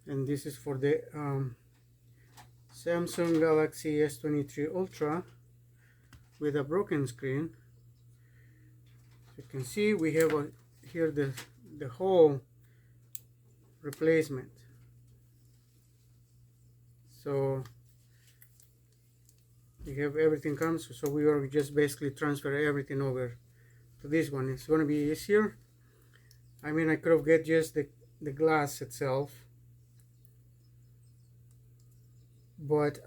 and this is for the Samsung Galaxy S23 Ultra with a broken screen. You can see we have here the whole replacement. So you have everything comes, so we are just basically transfer everything over to this one. It's going to be easier. I mean, I could have get just the glass itself, but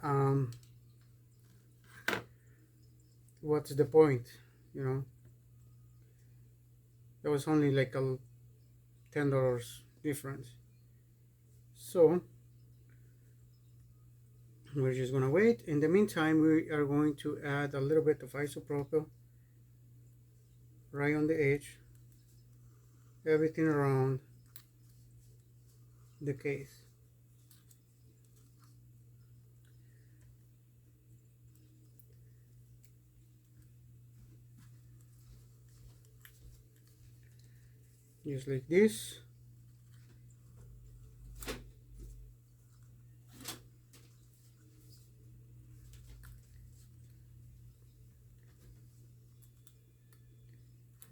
what's the point, you know? That was only like a $10 difference. So we're just gonna wait. In the meantime, we are going to add a little bit of isopropyl right on the edge, everything around the case. Just like this.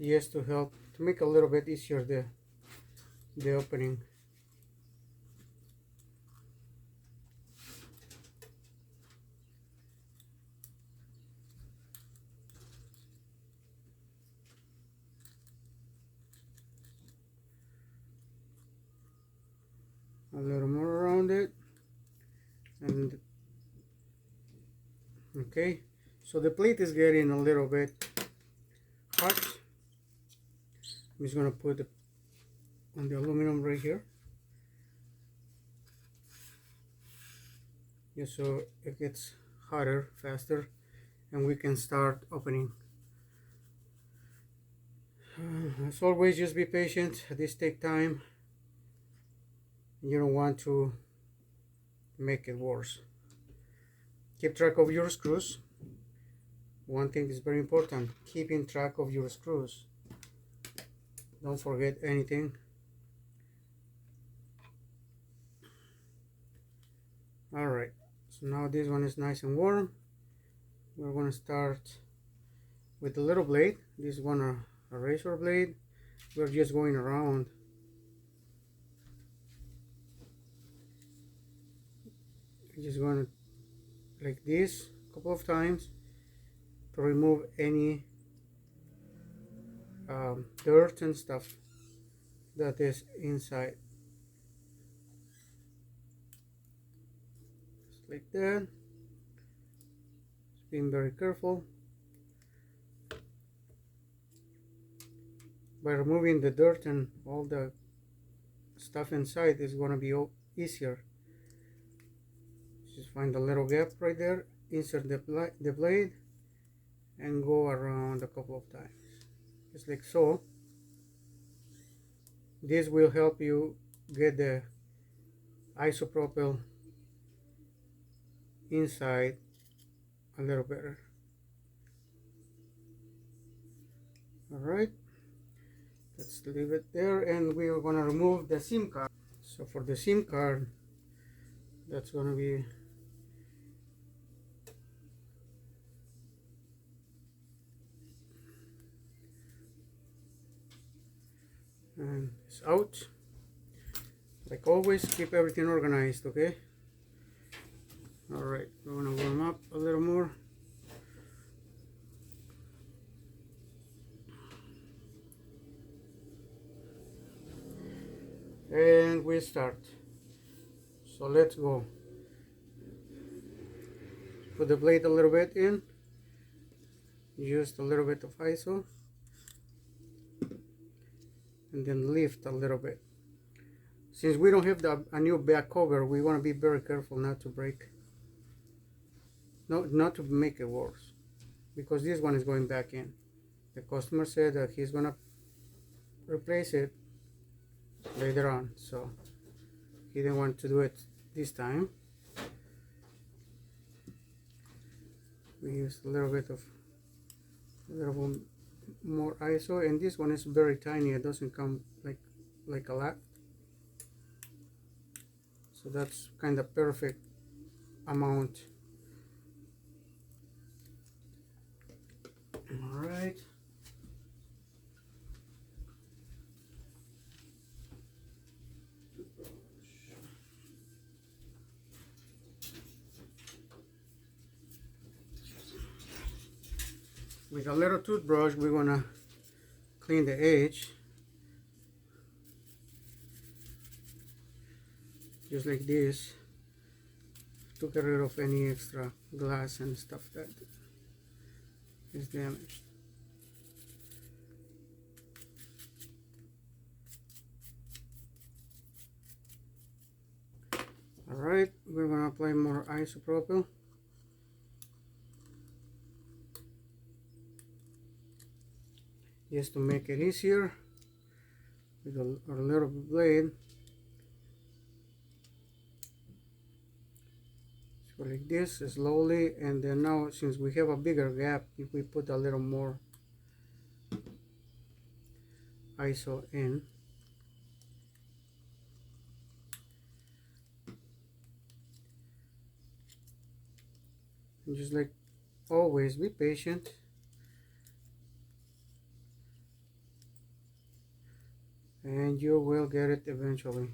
Just to help to make a little bit easier the opening. A little more around it, and okay, so the plate is getting a little bit hot. I'm just gonna put it on the aluminum right here, just so it gets hotter faster and we can start opening. As always, just be patient. This take time. You don't want to make it worse. Keep track of your screws. One thing is very important, keeping track of your screws. Don't forget anything. Alright, so now this one is nice and warm. We're going to start with the little blade. This one a razor blade. We're just going around. Just going to like this a couple of times to remove any dirt and stuff that is inside. Just like that. Just being very careful. By removing the dirt and all the stuff inside is going to be easier. Just find a little gap right there, insert the blade, and go around a couple of times, just like so. This will help you get the isopropyl inside a little better. Alright, let's leave it there, and we are going to remove the SIM card. So for the SIM card, that's going to be and it's out. Like always, keep everything organized, okay? Alright, we're gonna warm up a little more. And we start. So let's go. Put the blade a little bit in. Just a little bit of ISO. And then lift a little bit. Since we don't have a new back cover, we want to be very careful not to break. No, not to make it worse. Because this one is going back in. The customer said that he's going to replace it later on. So he didn't want to do it this time. We used a little bit more ISO, and this one is very tiny. It doesn't come like a lot. So that's kind of perfect amount. All right. With a little toothbrush, we're gonna clean the edge, just like this, to get rid of any extra glass and stuff that is damaged. Alright, we're gonna apply more isopropyl. Just to make it easier with our little blade. So like this, slowly, and then now since we have a bigger gap, if we put a little more iso in. And just like always, be patient. And you will get it eventually.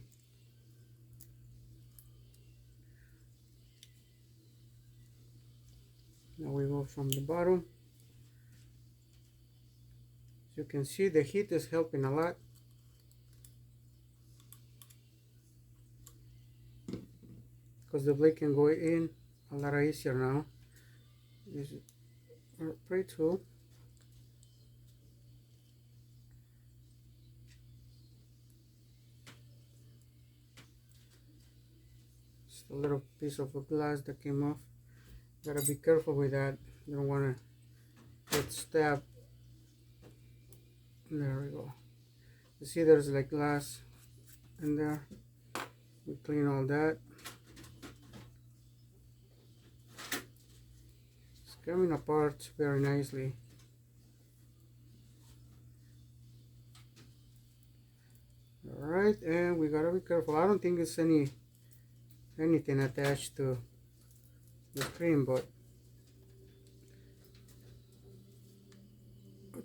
Now we go from the bottom. As you can see, the heat is helping a lot. Because the blade can go in a lot easier now. This is our spray tool. Just a little piece of glass that came off. Gotta be careful with that. You don't want to get stabbed. There we go. You see there's like glass in there. We clean all that. It's coming apart very nicely. Alright, and we gotta be careful. I don't think it's anything attached to the screen, but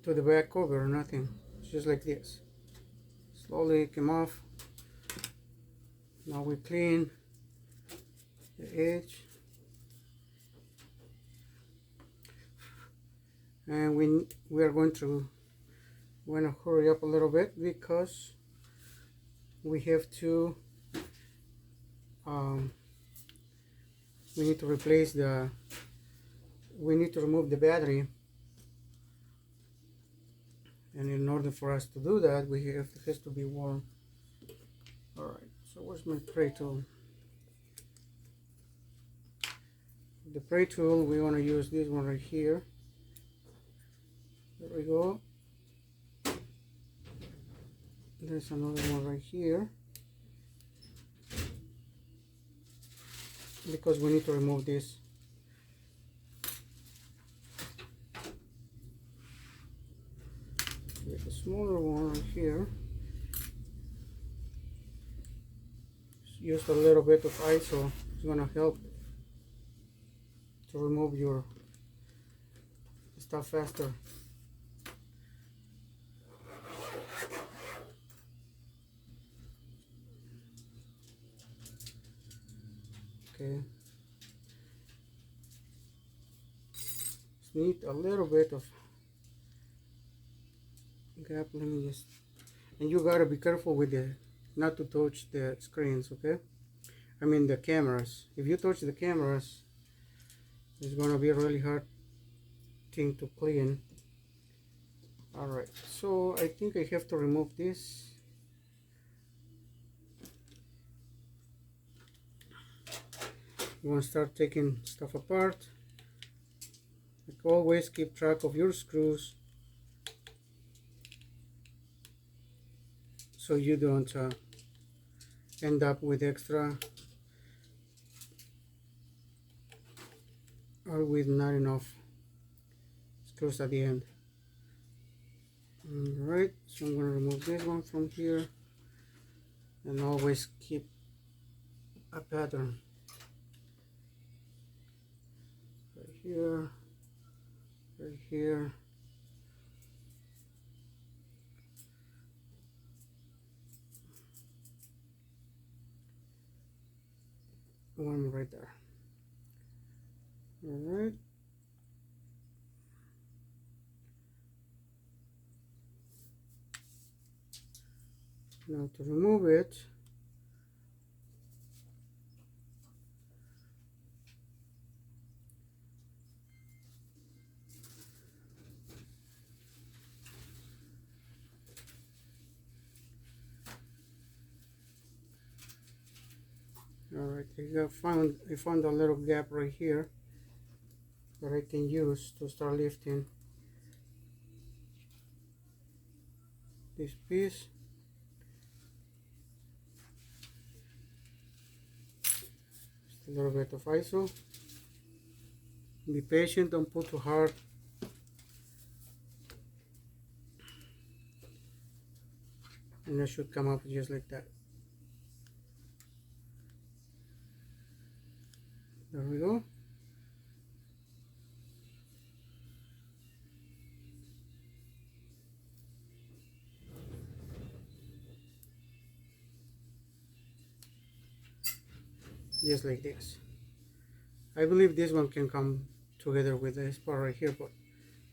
to the back cover, nothing. It's just like this. Slowly it came off. Now we clean the edge, and we are going to hurry up a little bit because we have to we need to replace we need to remove the battery, and in order for us to do that, it has to be warm. Alright, so where's my spray tool? The spray tool, we want to use this one right here. There we go. There's another one right here, because we need to remove this. With a smaller one right here. Just use a little bit of iso. It's gonna help to remove your stuff faster. Okay. Just need a little bit of gap. Let me just, and you gotta be careful with not to touch the screens, okay? I mean the cameras. If you touch the cameras, it's gonna be a really hard thing to clean. Alright, so I think I have to remove this. You want to start taking stuff apart. Like always, keep track of your screws so you don't end up with extra or with not enough screws at the end. Alright, so I'm going to remove this one from here, and always keep a pattern right here, right here, one right there. All right. Now to remove it, all right, I found a little gap right here that I can use to start lifting this piece. Just a little bit of ISO. Be patient, don't pull too hard. And it should come up just like that. There we go. Just like this. I believe this one can come together with this part right here, but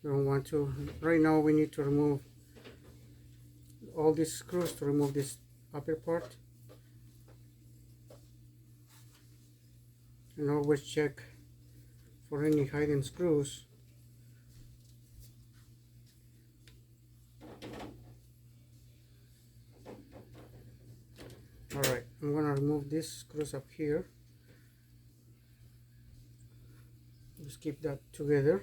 we don't want to. Right now we need to remove all these screws to remove this upper part. And always check for any hidden screws. Alright, I'm gonna remove these screws up here. Just keep that together.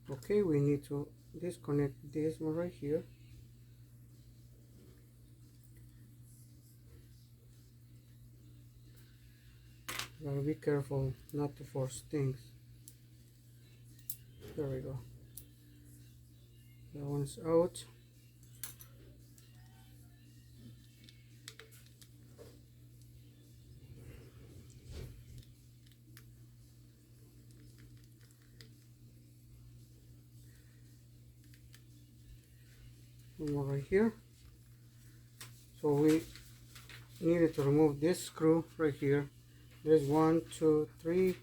Okay, we need to disconnect this one right here. Gotta be careful not to force things. There we go. That one's out. One more right here. So we needed to remove this screw right here. There's 1, 2, 3,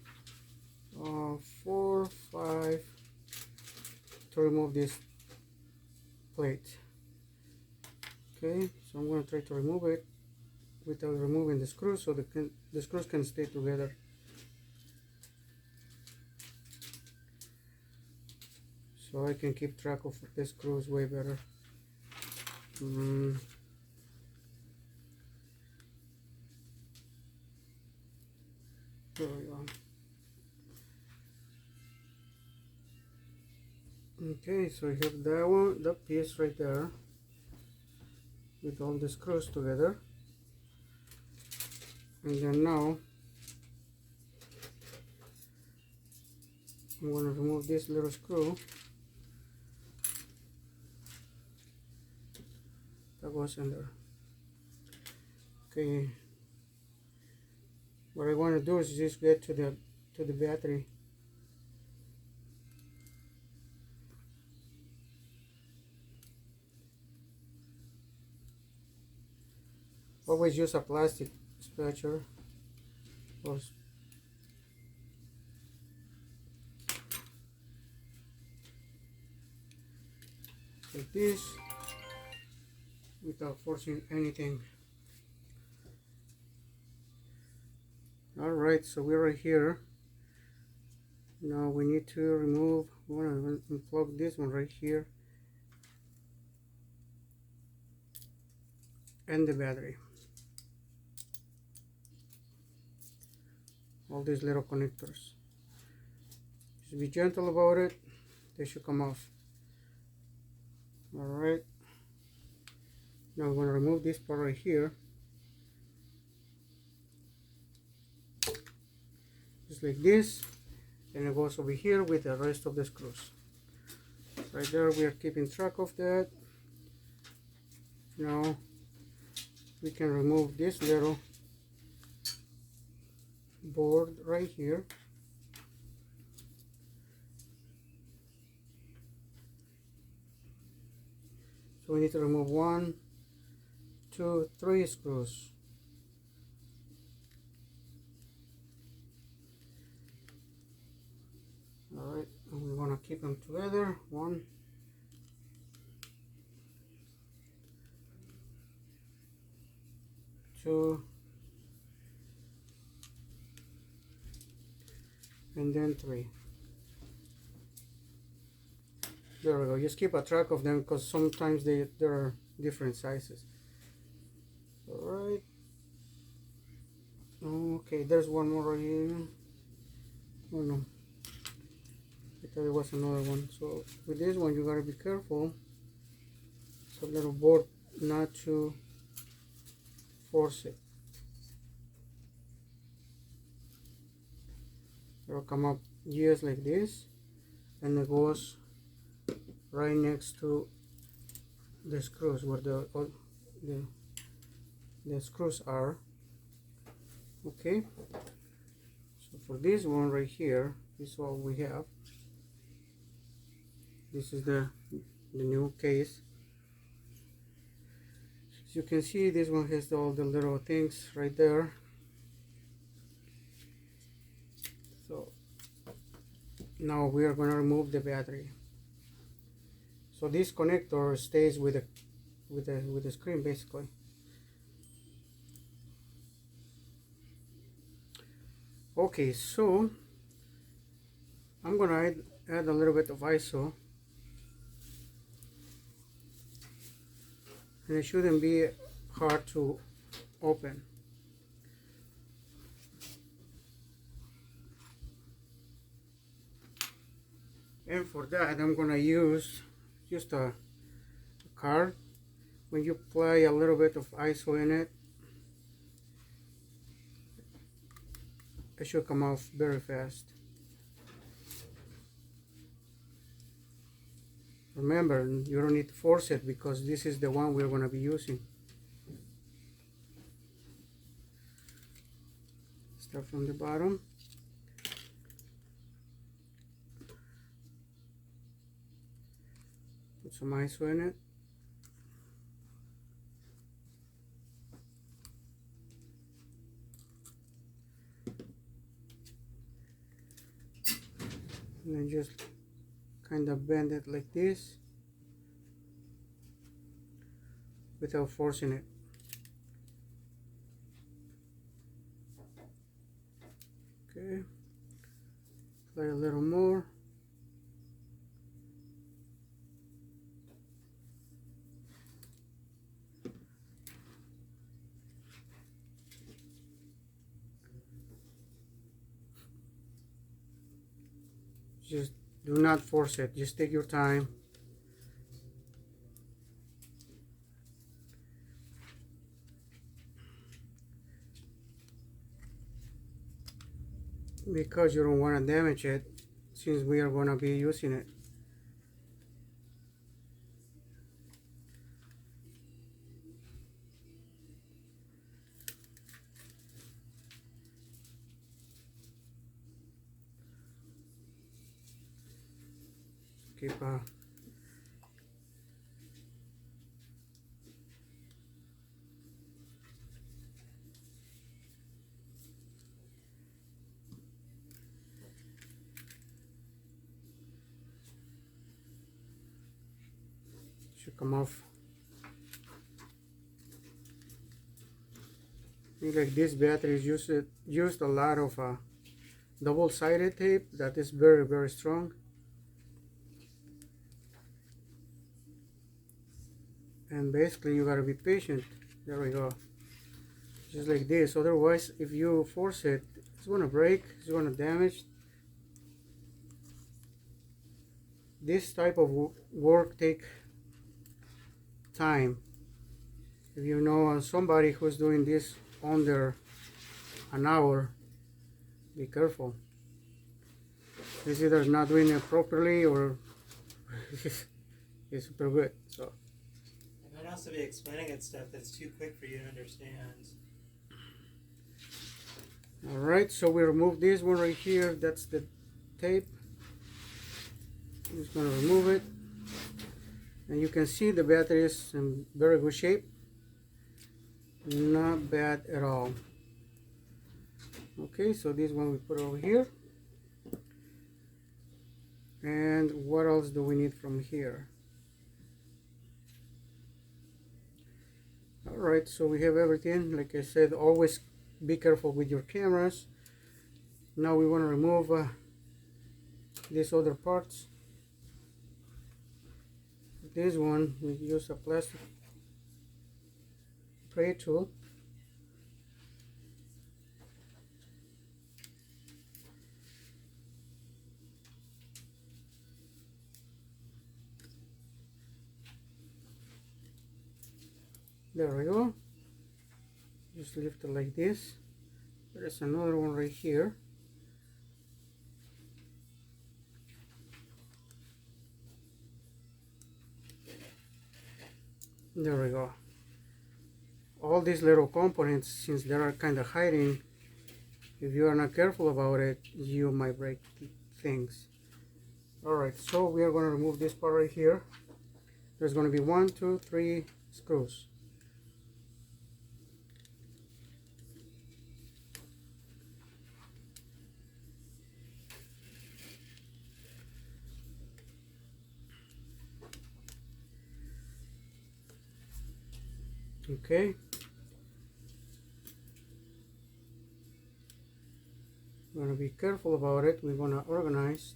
4, 5 to remove this plate. Okay, so I'm going to try to remove it without removing the screws so the screws can stay together. So I can keep track of the screws way better. There we go. Okay, so I have that one, that piece right there with all the screws together. And then now I'm going to remove this little screw that goes in there. Okay, what I want to do is just get to the battery. Always use a plastic spatula or like this without forcing anything. Alright, so we're right here. Now we need to remove, we want to unplug this one right here and the battery. All these little connectors. Just be gentle about it, they should come off. Alright, Now I'm going to remove this part right here, just like this, and it goes over here with the rest of the screws. Right there, we are keeping track of that. Now we can remove this little board right here. So we need to remove 1, 2, 3 screws. Alright, and we want to keep them together. 1, 2, and then 3. There we go. Just keep a track of them because sometimes there are different sizes. Alright. Okay, there's one more right here. Oh no. I thought there was another one. So with this one you gotta be careful. It's a little board not to force it. It'll come up just like this, and it goes right next to the screws where the screws are. Okay, so for this one right here, this is all we have. This is the new case. As you can see, this one has all the little things right there. So now we are going to remove the battery. So this connector stays with the screen basically. Okay, so I'm gonna add a little bit of ISO, and it shouldn't be hard to open. And for that, I'm gonna use just a card. When you apply a little bit of ISO in it, it should come off very fast. Remember, you don't need to force it because this is the one we're going to be using. Start from the bottom. Put some ISO in it. And then just kind of bend it like this without forcing it. Okay, apply a little more. Just do not force it, just take your time. Because you don't want to damage it, since we are going to be using it. Keep should come off. Like this battery is used a lot of double-sided tape that is very strong, and basically you gotta be patient. There we go, just like this. Otherwise, if you force it, it's gonna break, it's gonna damage. This type of work take time, If you know somebody who's doing this under an hour, be careful. It's either not doing it properly or it's super good. So it might also be explaining it stuff that's too quick for you to understand. alright, so we remove this one right here. That's the tape. I'm just gonna remove it. And you can see the battery is in very good shape. Not bad at all. Okay, so this one we put over here. And what else do we need from here? Alright, so we have everything. Like I said, always be careful with your cameras. Now we want to remove these other parts. This one, we use a plastic spray tool. There we go. Just lift it like this. There's another one right here. There we go. All these little components, since they are kind of hiding, if you are not careful about it, you might break things. Alright, so we are going to remove this part right here. There's going to be 1, 2, 3 screws. Okay. We're going to be careful about it. We're going to organize.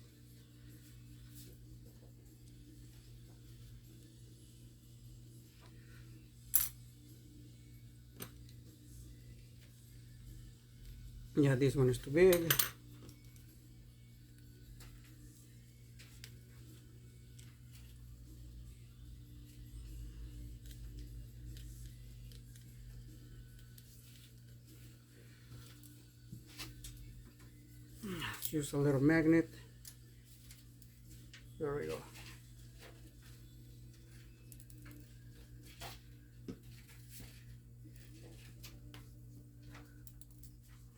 Yeah, this one is too big. Let's use a little magnet. There we go.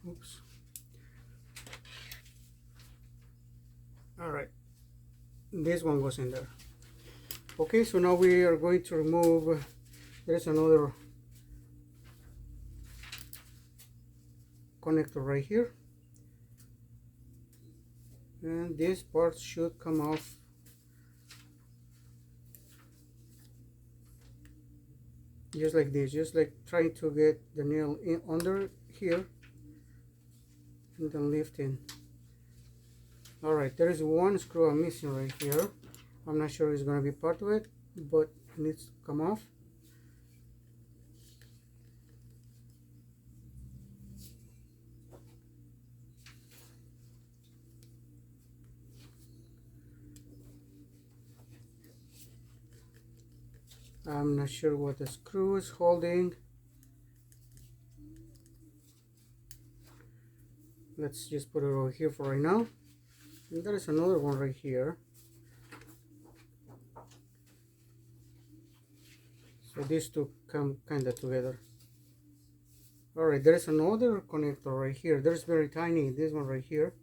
Oops. Alright. This one was in there. Okay, so now we are going to remove, there's another connector right here. And this part should come off. Just like this, just like trying to get the nail in under here and then lifting. Alright, there is one screw I'm missing right here. I'm not sure it's going to be part of it, but it needs to come off. I'm not sure what the screw is holding. Let's just put it over here for right now. And there is another one right here. So these two come kind of together. Alright, there is another connector right here. There's very tiny, this one right here.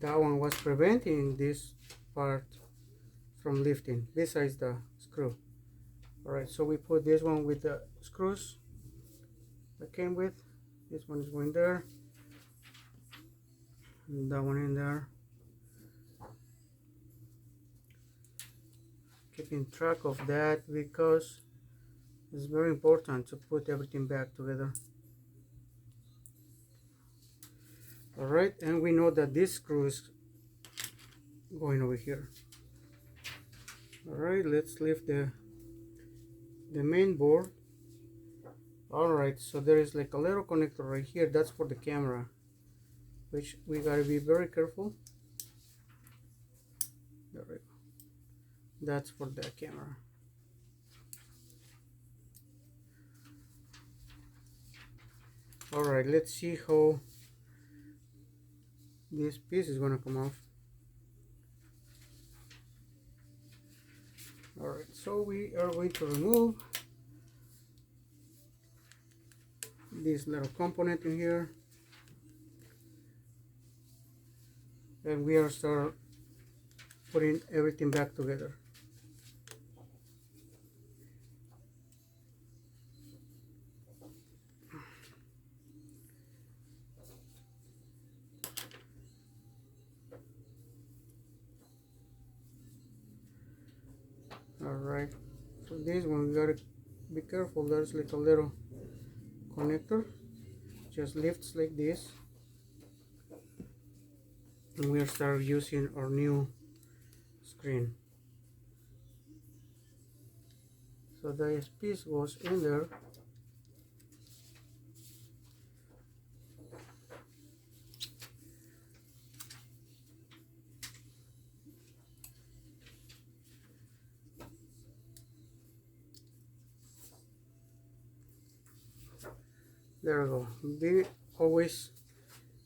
That one was preventing this part from lifting, besides the screw. Alright, so we put this one with the screws that came with. This one is going there. And that one in there. Keeping track of that because it's very important to put everything back together. Alright, and we know that this screw is going over here. Alright, let's lift the main board. Alright, so there is like a little connector right here. That's for the camera, which we gotta be very careful. There we go. That's for the camera. All right, let's see how this piece is gonna come off. All right, so we are going to remove this little component in here, and we are start putting everything back together. All right, so this one we gotta be careful. There's like a little connector, just lifts like this, and we'll start using our new screen. So this piece goes in there. There we go. Be always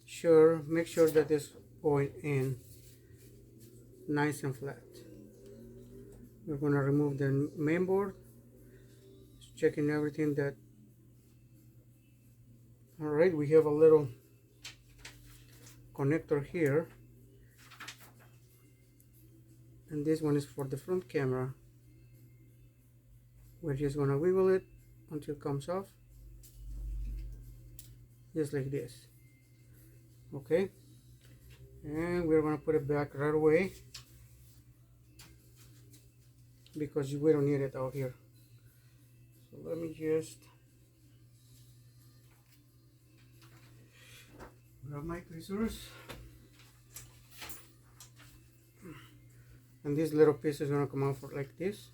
sure, make sure that it's going in nice and flat. We're gonna remove the main board, checking everything that. All right, we have a little connector here, and this one is for the front camera. We're just gonna wiggle it until it comes off, just like this. Okay, and we're gonna put it back right away because we don't need it out here. So let me just grab my tweezers, and this little piece is gonna come out like this.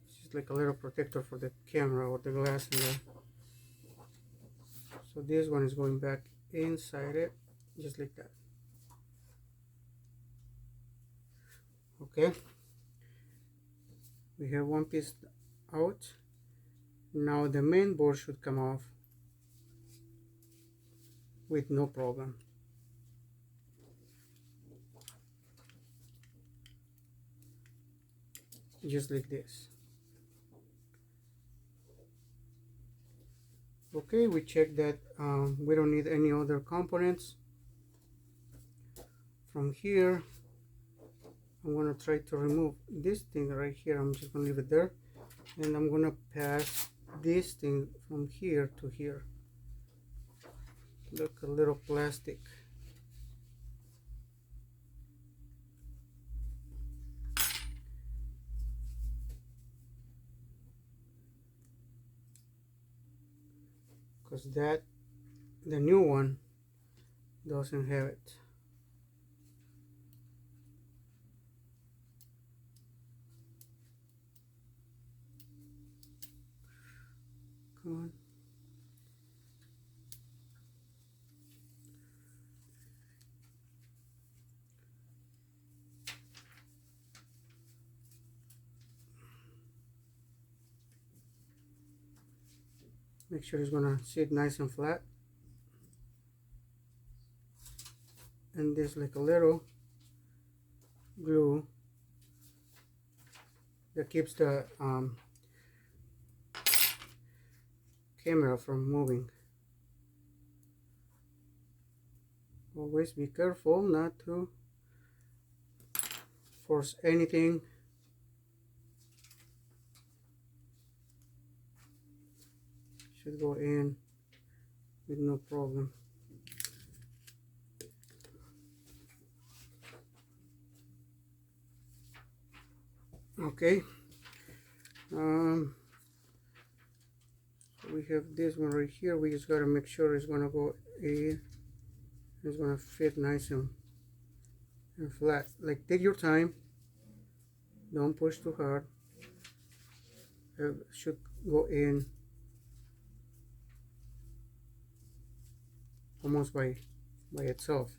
It's just like a little protector for the camera or the glass in there. So this one is going back inside it, just like that. Okay, we have one piece out. Now the main board should come off with no problem. Just like this. Okay, we check that we don't need any other components. From here, I'm gonna try to remove this thing right here. I'm just gonna leave it there, and I'm gonna pass this thing from here to here. Look, a little plastic. Because the new one doesn't have it. Come on. Make sure it's gonna sit nice and flat. And there's like a little glue that keeps the camera from moving. Always be careful not to force anything. Should go in with no problem. Okay, so we have this one right here. We just gotta make sure it's gonna go in. It's gonna fit nice and flat. Like, take your time, don't push too hard. It should go in almost by itself.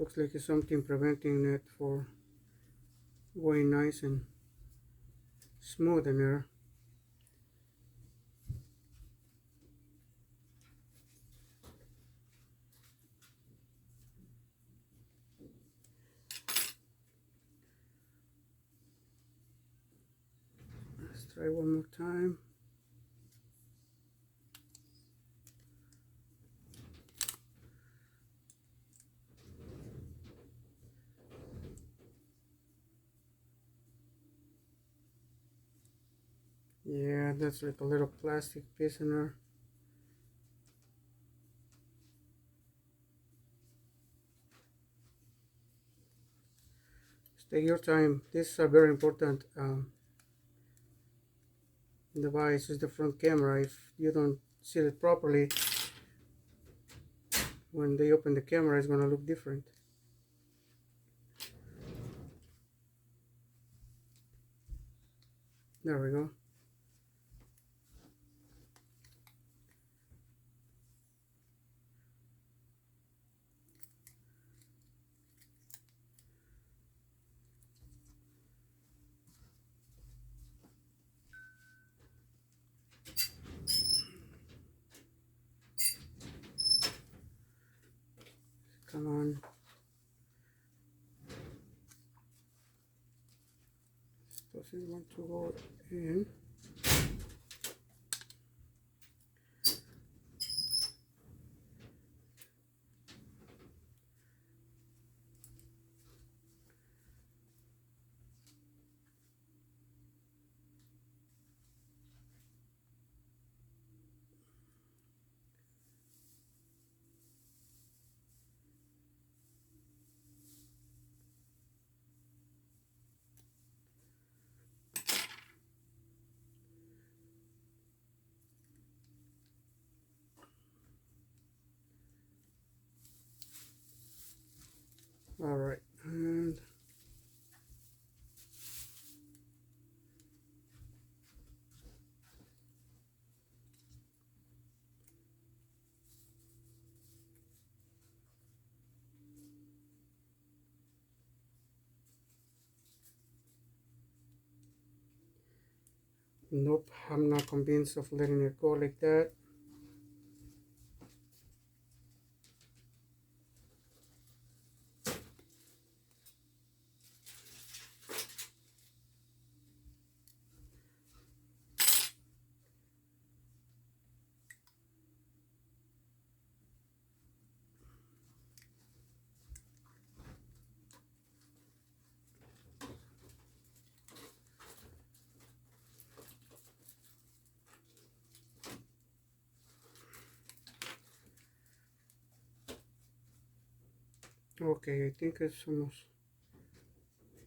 Looks like it's something preventing it for going nice and smooth in there. Let's try one more time. Yeah, that's like a little plastic piece in there. Take your time. This is a very important device. Is the front camera. If you don't seal it properly, when they open the camera, it's gonna look different. There we go. Come on. Doesn't want to go in. All right, and nope, I'm not convinced of letting it go like that. Okay, I think it's almost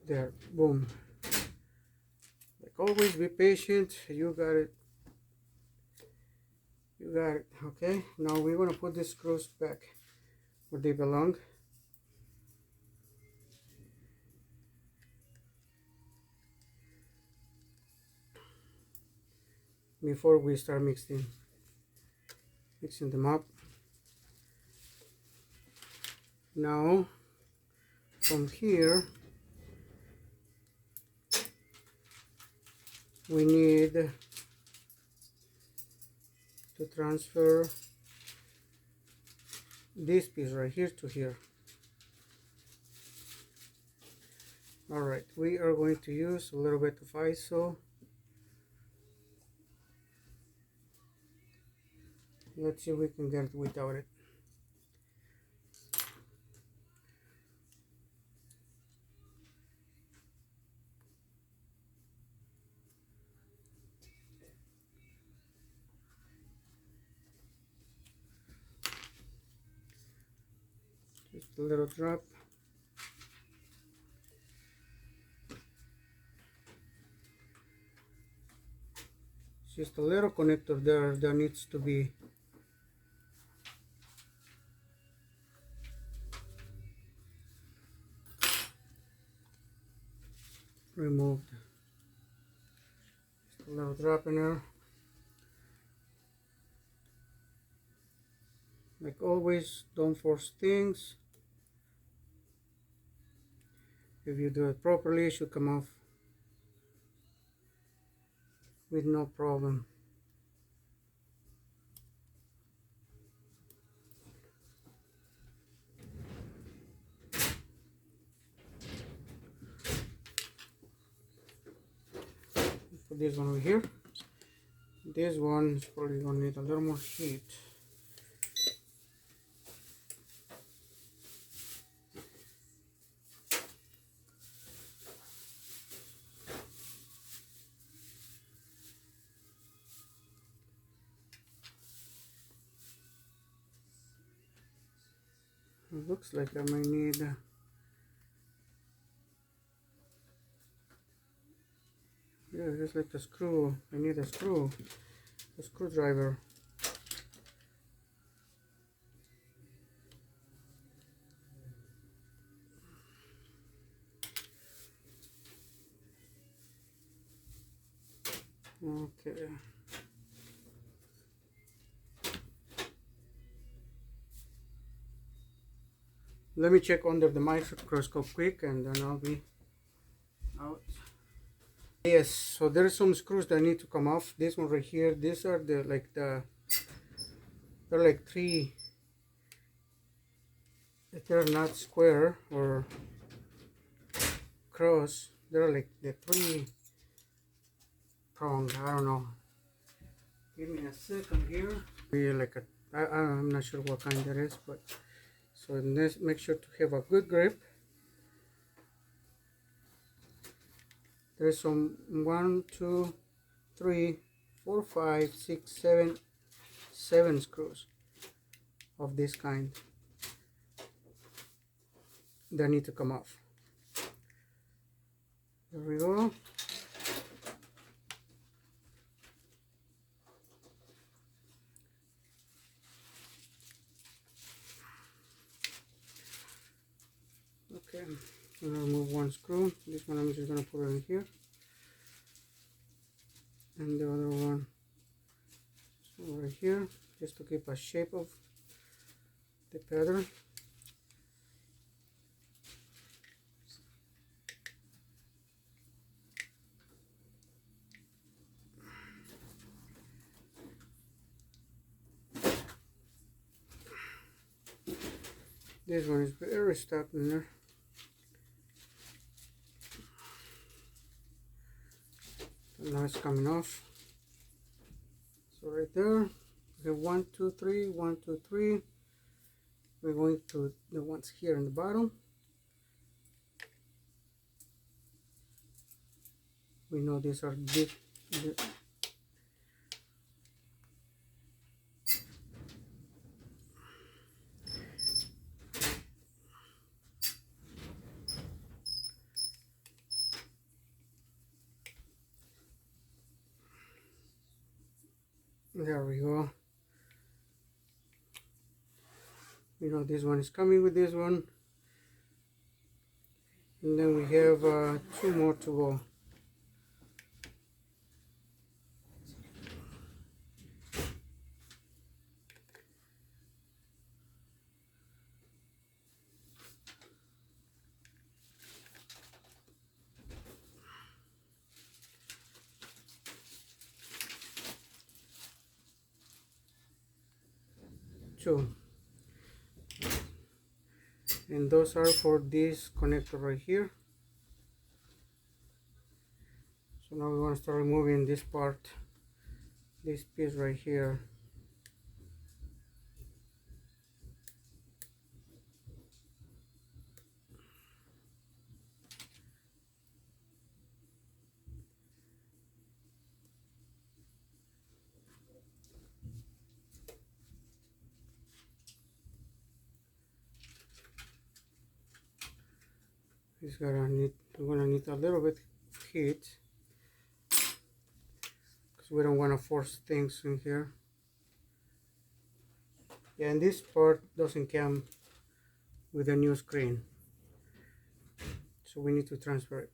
there. Boom. Like always, be patient. You got it. You got it. Okay, now we're gonna put the screws back where they belong. Before we start mixing them up. Now from here we need to transfer this piece right here to here. All right, we are going to use a little bit of ISO. Let's see if we can get it without it. Just a little drop. Just a little connector there that needs to be removed. Just a little drop in there. Like always, don't force things. If you do it properly, it should come off with no problem. Put this one over here. This one is probably gonna need a little more heat. It looks like I might need yeah, just like the screw. I need a screwdriver. Okay. Let me check under the microscope quick and then I'll be out. Yes, so there's some screws that need to come off. This one right here, these are they're like three, they're not square or cross, they're like the three pronged, I don't know. Give me a second here. Be like I'm not sure what kind that is, but so let's make sure to have a good grip. There's some 1, 2, 3, 4, 5, 6, 7 screws of this kind that need to come off. There we go. Okay, I'm gonna remove one screw. This one I'm just gonna put it in here, and the other one over here, just to keep a shape of the pattern. This one is very stuck in there. Now it's coming off. So right there, we have 1, 2, 3, 1, 2, 3. We're going to the ones here in the bottom. We know these are big. There we go. You know this one is coming with this one, and then we have 2 more to go. Two. And those are for this connector right here. So now we want to start removing this part, this piece right here. We're gonna need a little bit of heat because we don't want to force things in here. Yeah, and this part doesn't come with a new screen, so we need to transfer it.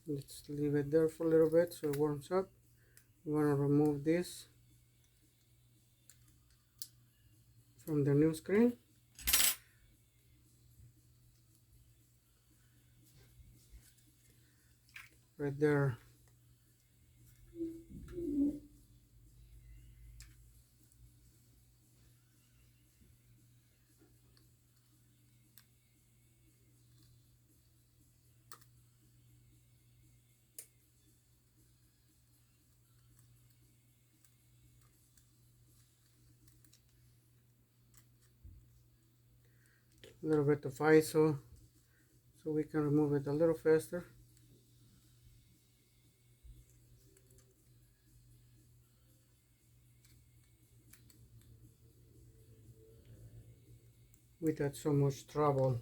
Let's leave it there for a little bit so it warms up. We want to remove this. from the new screen. Right there. A little bit of ISO so we can remove it a little faster. Without so much trouble.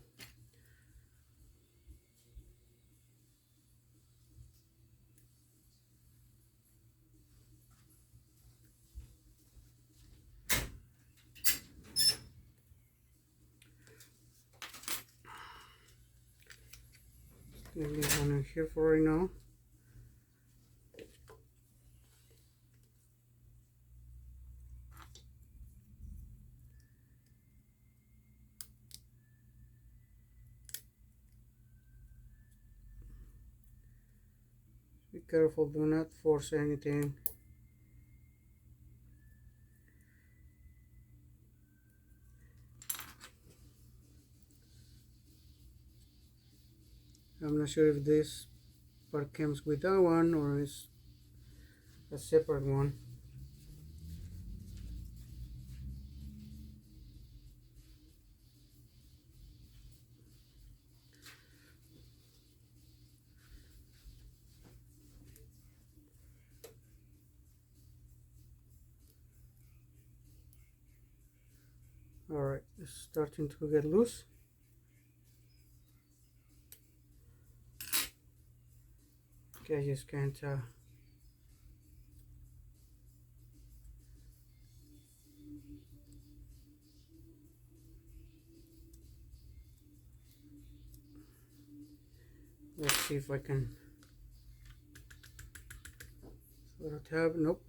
Leave this one in here for right now. Be careful, do not force anything. I'm not sure if this part comes with that one or is a separate one. Alright, it's starting to get loose. Okay, I just can't let's see if I can little tab. Nope.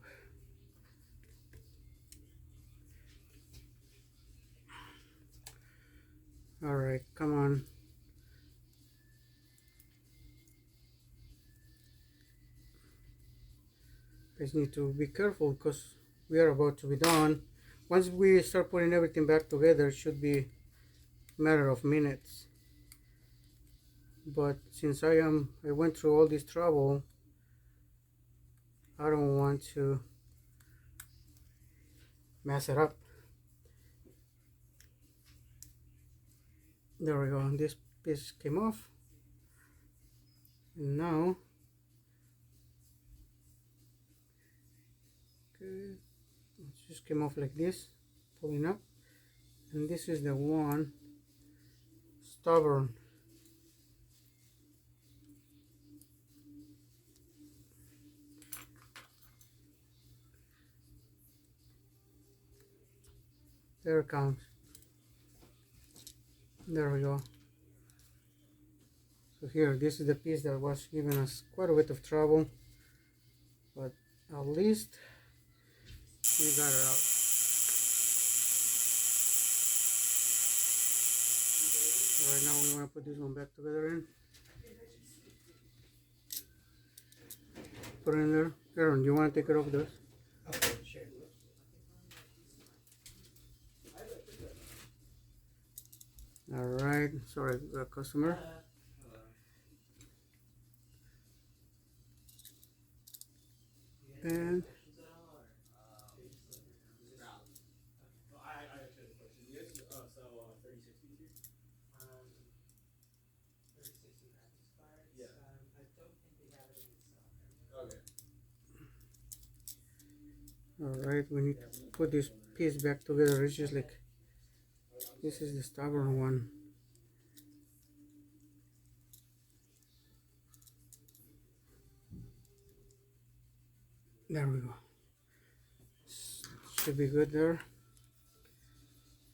Alright, come on. I just need to be careful because we are about to be done. Once we start putting everything back together, it should be a matter of minutes. But since I went through all this trouble, I don't want to mess it up. There we go. This piece came off. And now, okay, it just came off like this, pulling up. And this is the one stubborn. There it comes. There we go. So here, this is the piece that was giving us quite a bit of trouble, but at least we got it out. Right now we want to put this one back together in. Put it in there. Aaron, you want to take it off this? Okay, sure. Alright, sorry, the customer. And alright, we need to put this piece back together. It's just like, this is the stubborn one. There we go. Should be good there.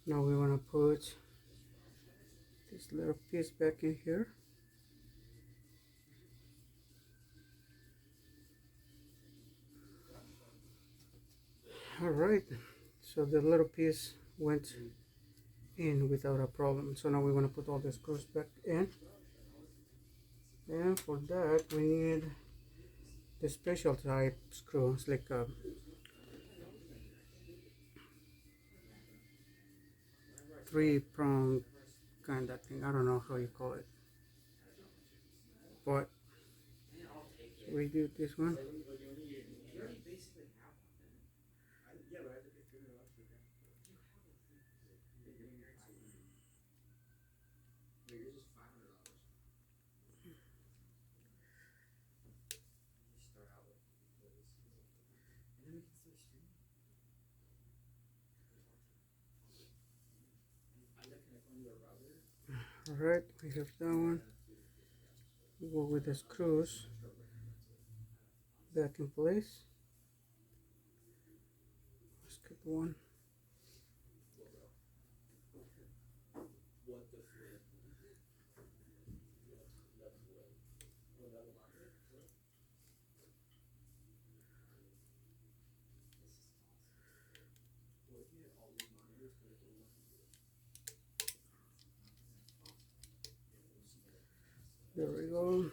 Now we want to put this little piece back in here. Alright, so the little piece went in without a problem. So now we want to put all the screws back in, and for that we need the special type screw. It's like a three-prong kind of thing. I don't know how you call it, but we do this one. Alright, we have that one. We go with the screws back in place. Let's get one. There we go.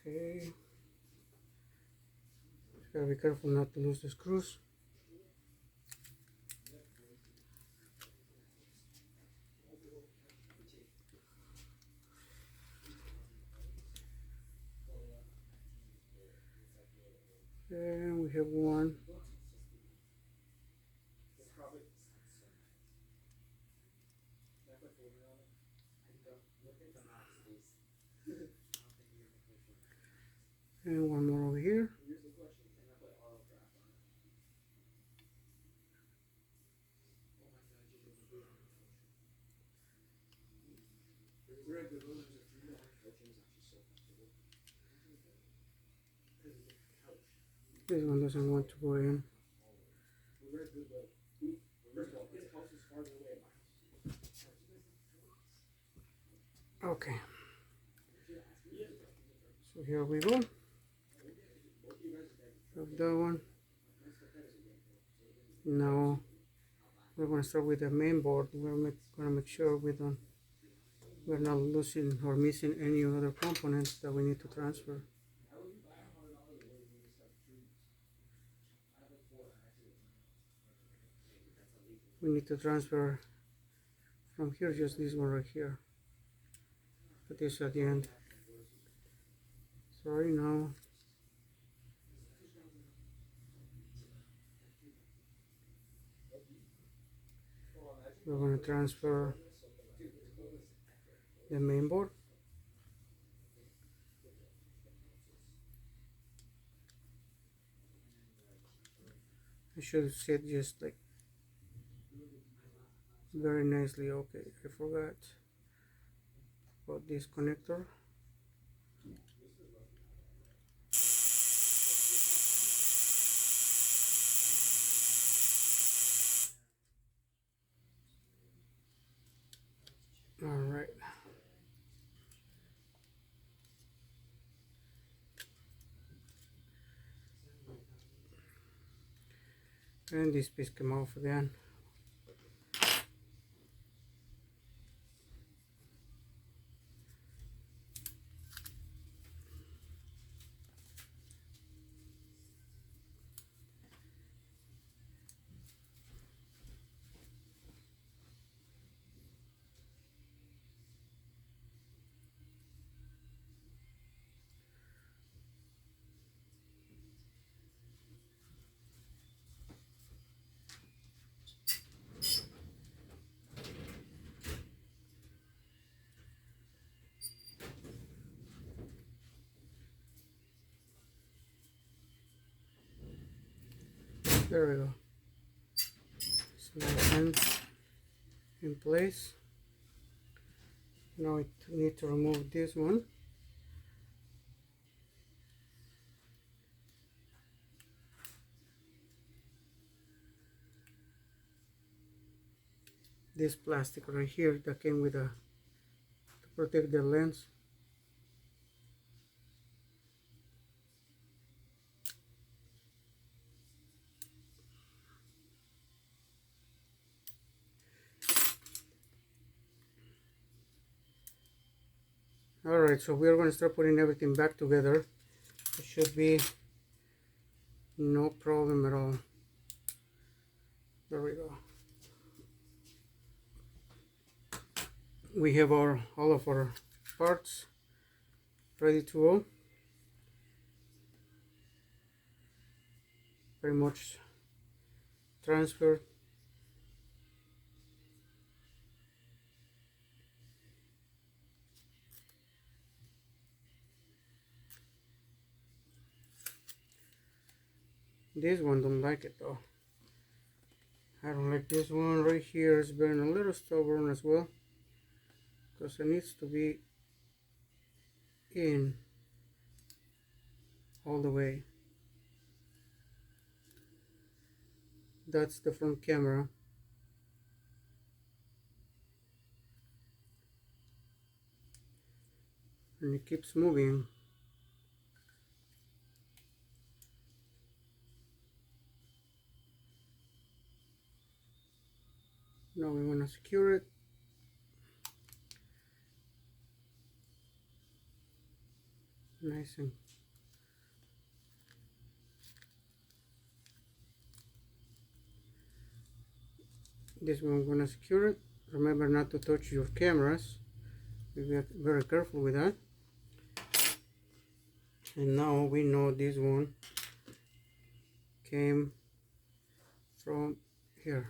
Okay. Gotta be careful not to lose the screws. And we have one. And one more over here. This one doesn't want to go in. Okay. So here we go. Have that one. Now we're going to start with the main board. We're going to make sure we're not losing or missing any other components that we need to transfer. We need to transfer from here just this one right here. Put this at the end. So right now we're going to transfer the main board. I should sit just like very nicely. Okay, I forgot about this connector. All right. And this piece came off again. There we go. It's nice and in place. Now I need to remove this one. This plastic right here that came with a to protect the lens. Alright, so we're going to start putting everything back together. It should be no problem at all. There we go. We have all of our parts ready to go. Very much transferred. This one don't like it though. I don't like this one right here. It's been a little stubborn as well, because it needs to be in all the way. That's the front camera. And it keeps moving. Now we want to secure it. Nice and this one I'm going to secure it. Remember not to touch your cameras. Be very careful with that. And now we know this one came from here.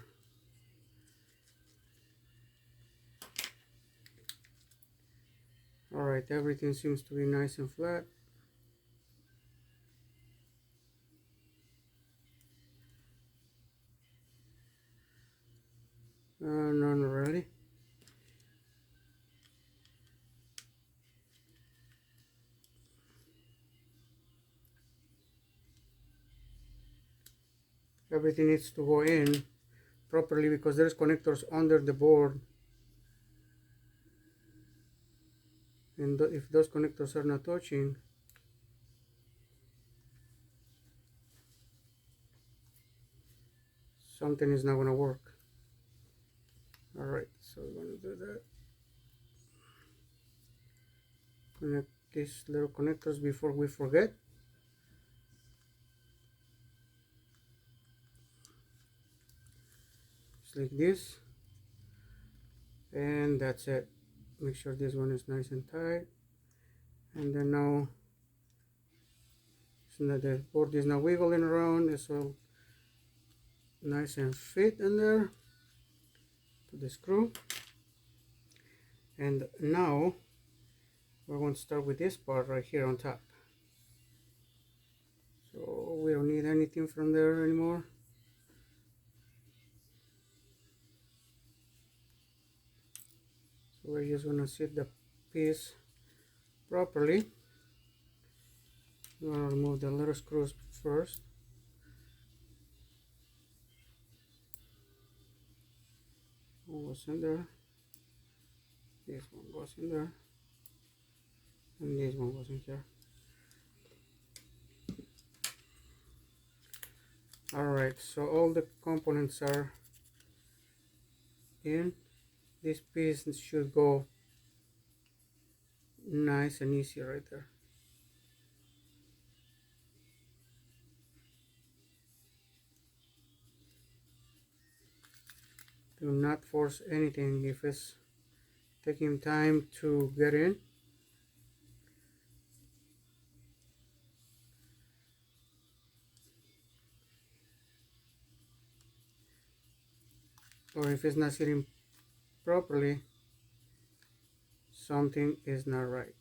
Alright, everything seems to be nice and flat. Not really. Everything needs to go in properly because there's connectors under the board. And if those connectors are not touching, something is not going to work. Alright, so we're going to do that. Connect these little connectors before we forget. Just like this. And that's it. Make sure this one is nice and tight. And then now, so that the board is not wiggling around, it's all nice and fit in there. Put the screw. And now we're going to start with this part right here on top. So we don't need anything from there anymore. So we're just going to set the piece properly. We're going to remove the little screws first. One goes in there. This one goes in there. And this one goes in here. Alright, so all the components are in. This piece should go nice and easy right there. Do not force anything if it's taking time to get in. Or if it's not sitting properly, something is not right.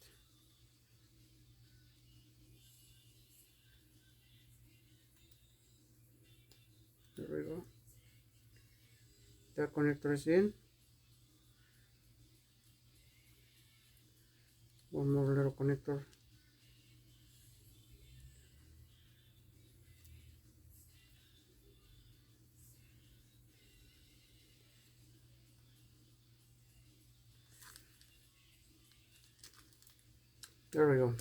That connector is in. One more little connector. There we go.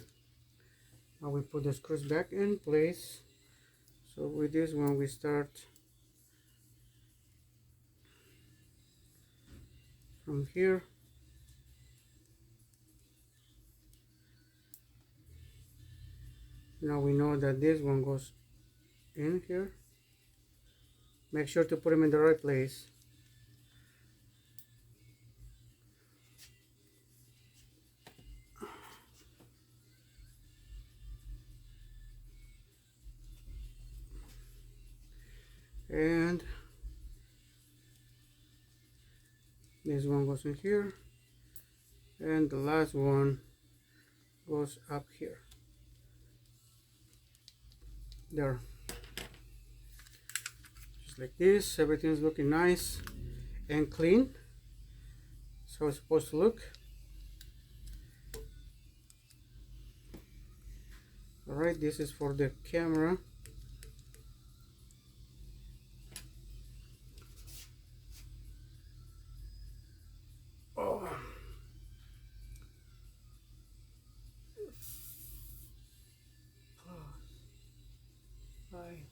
Now we put the screws back in place. So with this one we start from here. Now we know that this one goes in here. Make sure to put them in the right place. And this one goes in here, and the last one goes up here. There, just like this. Everything's looking nice and clean, so it's supposed to look. All right, this is for the camera. Oh. Bye.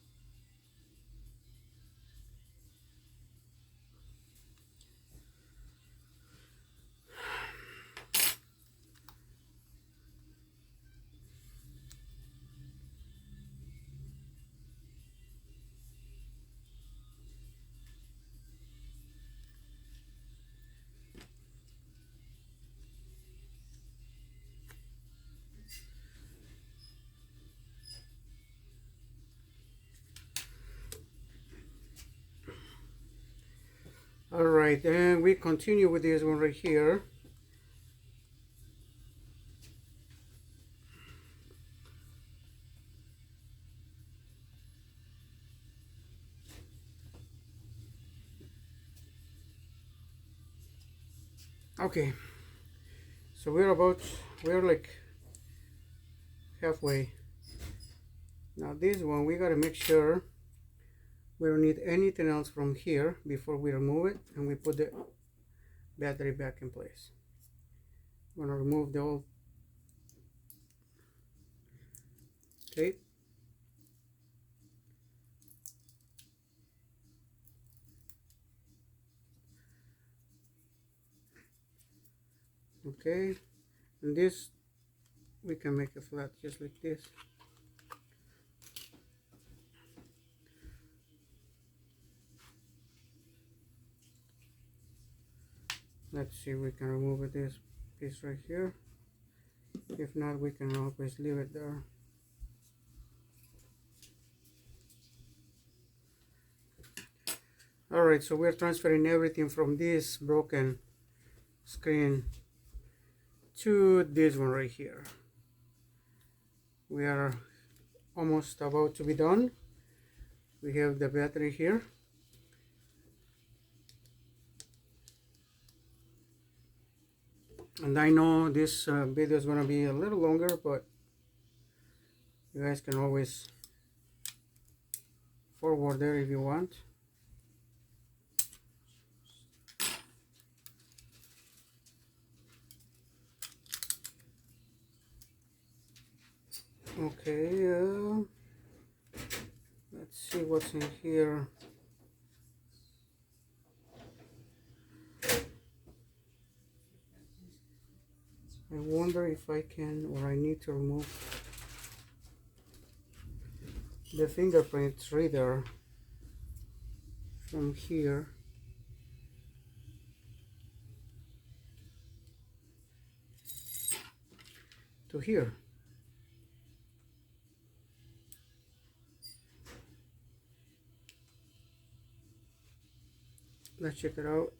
All right, and we continue with this one right here. Okay, so we're like halfway. Now this one, we gotta make sure we don't need anything else from here before we remove it, and we put the battery back in place. I'm gonna remove the old tape. Okay, and this we can make it flat just like this. Let's see if we can remove this piece right here. If not, we can always leave it there. Alright, so we're transferring everything from this broken screen to this one right here. We are almost about to be done. We have the battery here. And I know this video is going to be a little longer, but you guys can always forward there if you want. Okay, let's see what's in here. I wonder if I can, or I need to remove the fingerprint reader from here to here. Let's check it out.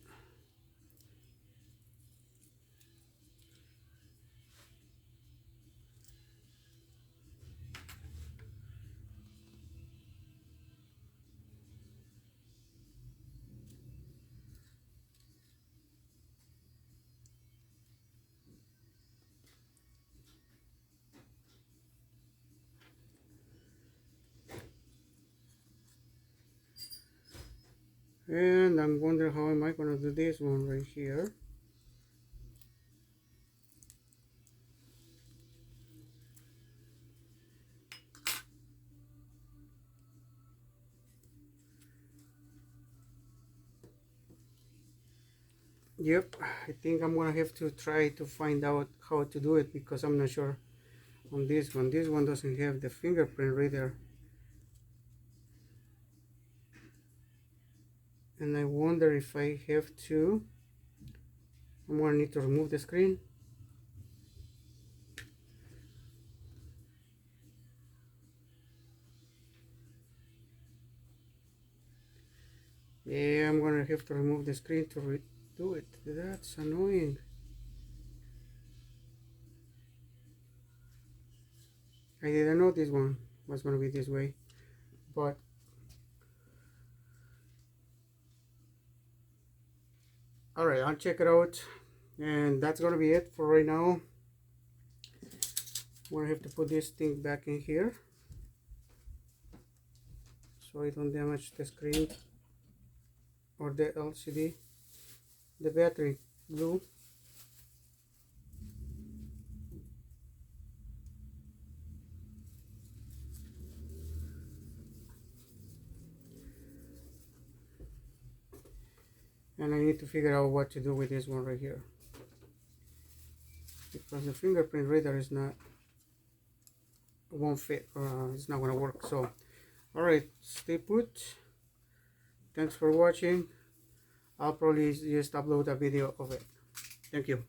And I'm wondering how am I going to do this one right here. Yep, I think I'm gonna have to try to find out how to do it, because I'm not sure on this one. This one doesn't have the fingerprint reader, and I wonder if I have to. I'm gonna need to remove the screen. Yeah, I'm gonna have to remove the screen to redo it. That's annoying. I didn't know this one was gonna be this way, but alright, I'll check it out, and that's gonna be it for right now. I'm gonna have to put this thing back in here so I don't damage the screen or the LCD, the battery glue. And I need to figure out what to do with this one right here, because the fingerprint reader is not, won't fit, it's not gonna work. So alright, stay put. Thanks for watching. I'll probably just upload a video of it. Thank you.